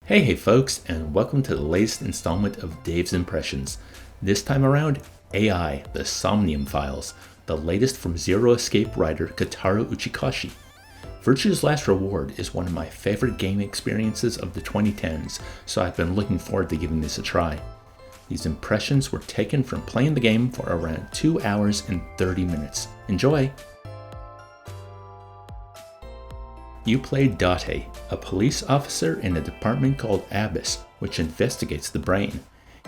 Hey folks, and welcome to the latest installment of Dave's Impressions. This time around, AI, the Somnium files, the latest from Zero Escape writer Kotaro Uchikoshi. Virtue's Last Reward is one of my favorite game experiences of the 2010s, so I've been looking forward to giving this a try. These impressions were taken from playing the game for around 2 hours and 30 minutes. Enjoy! You play Date, a police officer in a department called Abyss, which investigates the brain.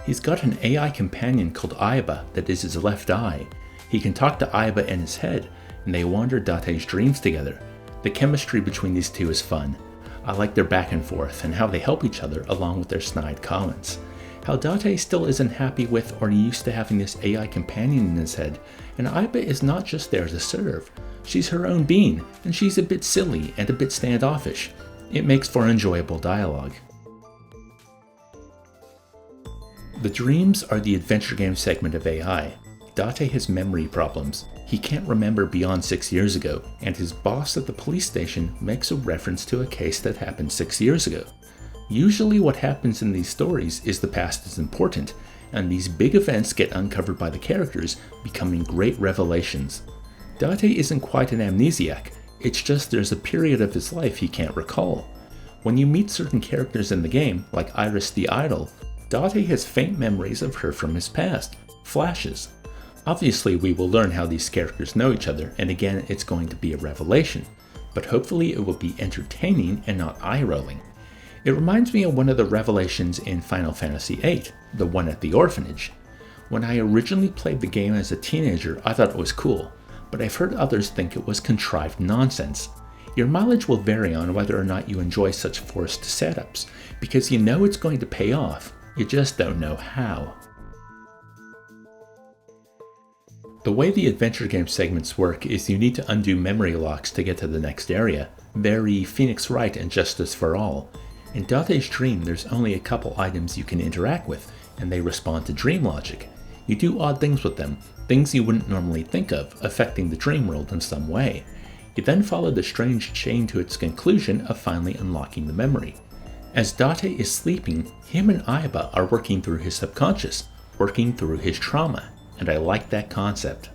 He's got an AI companion called Aiba that is his left eye. He can talk to Aiba in his head, and they wander Date's dreams together. The chemistry between these two is fun. I like their back and forth and how they help each other along with their snide comments. How Date still isn't happy with or used to having this AI companion in his head, and Aiba is not just there to serve. She's her own being, and she's a bit silly and a bit standoffish. It makes for enjoyable dialogue. The dreams are the adventure game segment of AI. Date has memory problems. He can't remember beyond 6 years ago, and his boss at the police station makes a reference to a case that happened 6 years ago. Usually what happens in these stories is the past is important, and these big events get uncovered by the characters, becoming great revelations. Date isn't quite an amnesiac, it's just there's a period of his life he can't recall. When you meet certain characters in the game, like Iris the Idol, Date has faint memories of her from his past, flashes. Obviously we will learn how these characters know each other, and again it's going to be a revelation, but hopefully it will be entertaining and not eye-rolling. It reminds me of one of the revelations in Final Fantasy VIII, the one at the orphanage. When I originally played the game as a teenager, I thought it was cool, but I've heard others think it was contrived nonsense. Your mileage will vary on whether or not you enjoy such forced setups, because you know it's going to pay off, you just don't know how. The way the adventure game segments work is you need to undo memory locks to get to the next area, very Phoenix Wright and Justice for All. In Date's dream, there's only a couple items you can interact with, and they respond to dream logic. You do odd things with them, things you wouldn't normally think of, affecting the dream world in some way. You then follow the strange chain to its conclusion of finally unlocking the memory. As Date is sleeping, him and Aiba are working through his subconscious, working through his trauma, and I like that concept.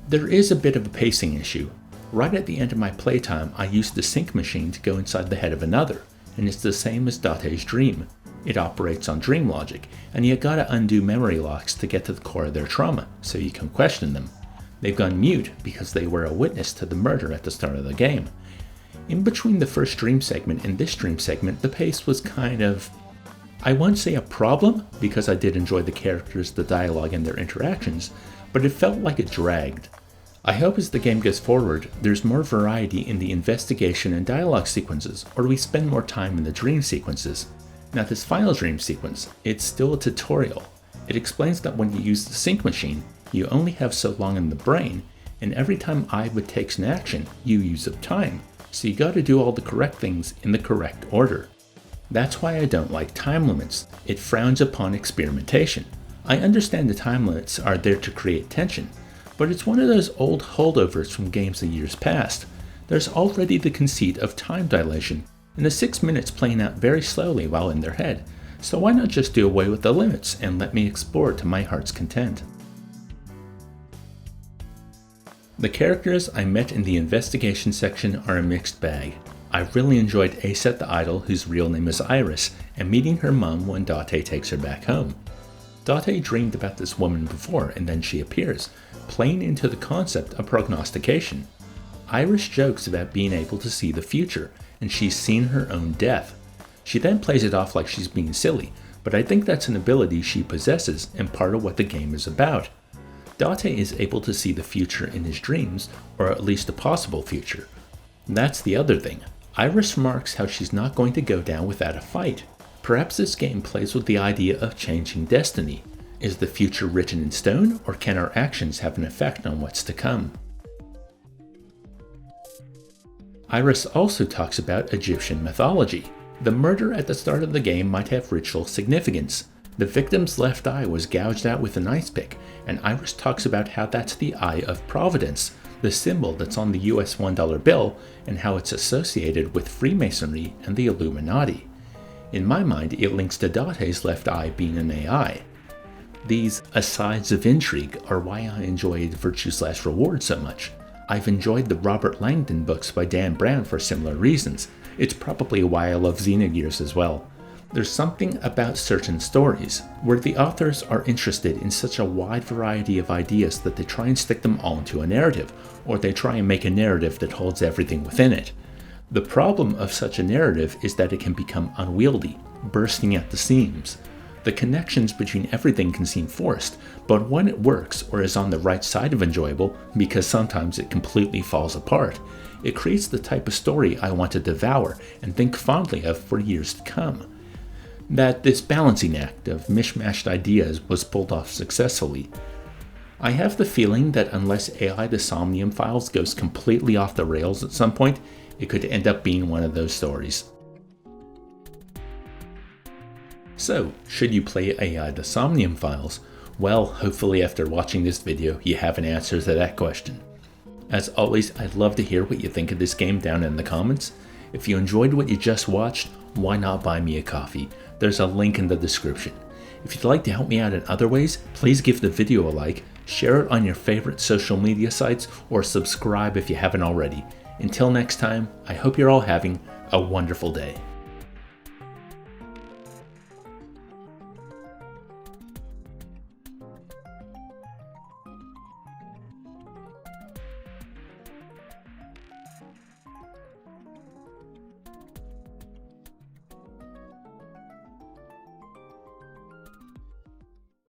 There is a bit of a pacing issue. Right at the end of my playtime, I used the sync machine to go inside the head of another, and it's the same as Date's dream. It operates on dream logic, and you gotta undo memory locks to get to the core of their trauma, so you can question them. They've gone mute because they were a witness to the murder at the start of the game. In between the first dream segment and this dream segment, the pace was kind of, I won't say a problem, because I did enjoy the characters, the dialogue, and their interactions, but it felt like it dragged. I hope as the game goes forward, there's more variety in the investigation and dialogue sequences, or we spend more time in the dream sequences. Now this final dream sequence, it's still a tutorial. It explains that when you use the sync machine, you only have so long in the brain, and every time Aiba takes an action, you use up time, so you gotta do all the correct things in the correct order. That's why I don't like time limits. It frowns upon experimentation. I understand the time limits are there to create tension, but it's one of those old holdovers from games of years past. There's already the conceit of time dilation, and the 6 minutes playing out very slowly while in their head, so why not just do away with the limits and let me explore to my heart's content. The characters I met in the investigation section are a mixed bag. I really enjoyed Aset the Idol, whose real name is Iris, and meeting her mum when Date takes her back home. Date dreamed about this woman before, and then she appears, playing into the concept of prognostication. Iris jokes about being able to see the future, and she's seen her own death. She then plays it off like she's being silly, but I think that's an ability she possesses and part of what the game is about. Date is able to see the future in his dreams, or at least a possible future. That's the other thing. Iris remarks how she's not going to go down without a fight. Perhaps this game plays with the idea of changing destiny. Is the future written in stone, or can our actions have an effect on what's to come? Iris also talks about Egyptian mythology. The murder at the start of the game might have ritual significance. The victim's left eye was gouged out with an ice pick, and Iris talks about how that's the eye of providence, the symbol that's on the US $1 bill, and how it's associated with Freemasonry and the Illuminati. In my mind, it links to Date's left eye being an AI. These asides of intrigue are why I enjoyed Virtue/Reward so much. I've enjoyed the Robert Langdon books by Dan Brown for similar reasons. It's probably why I love Xenogears as well. There's something about certain stories where the authors are interested in such a wide variety of ideas that they try and stick them all into a narrative, or they try and make a narrative that holds everything within it. The problem of such a narrative is that it can become unwieldy, bursting at the seams. The connections between everything can seem forced, but when it works or is on the right side of enjoyable, because sometimes it completely falls apart, it creates the type of story I want to devour and think fondly of for years to come. That this balancing act of mishmashed ideas was pulled off successfully. I have the feeling that unless AI the Somnium Files goes completely off the rails at some point, it could end up being one of those stories. So, should you play AI the Somnium Files? Well, hopefully after watching this video, you have an answer to that question. As always, I'd love to hear what you think of this game down in the comments. If you enjoyed what you just watched, why not buy me a coffee? There's a link in the description. If you'd like to help me out in other ways, please give the video a like, share it on your favorite social media sites, or subscribe if you haven't already. Until next time, I hope you're all having a wonderful day.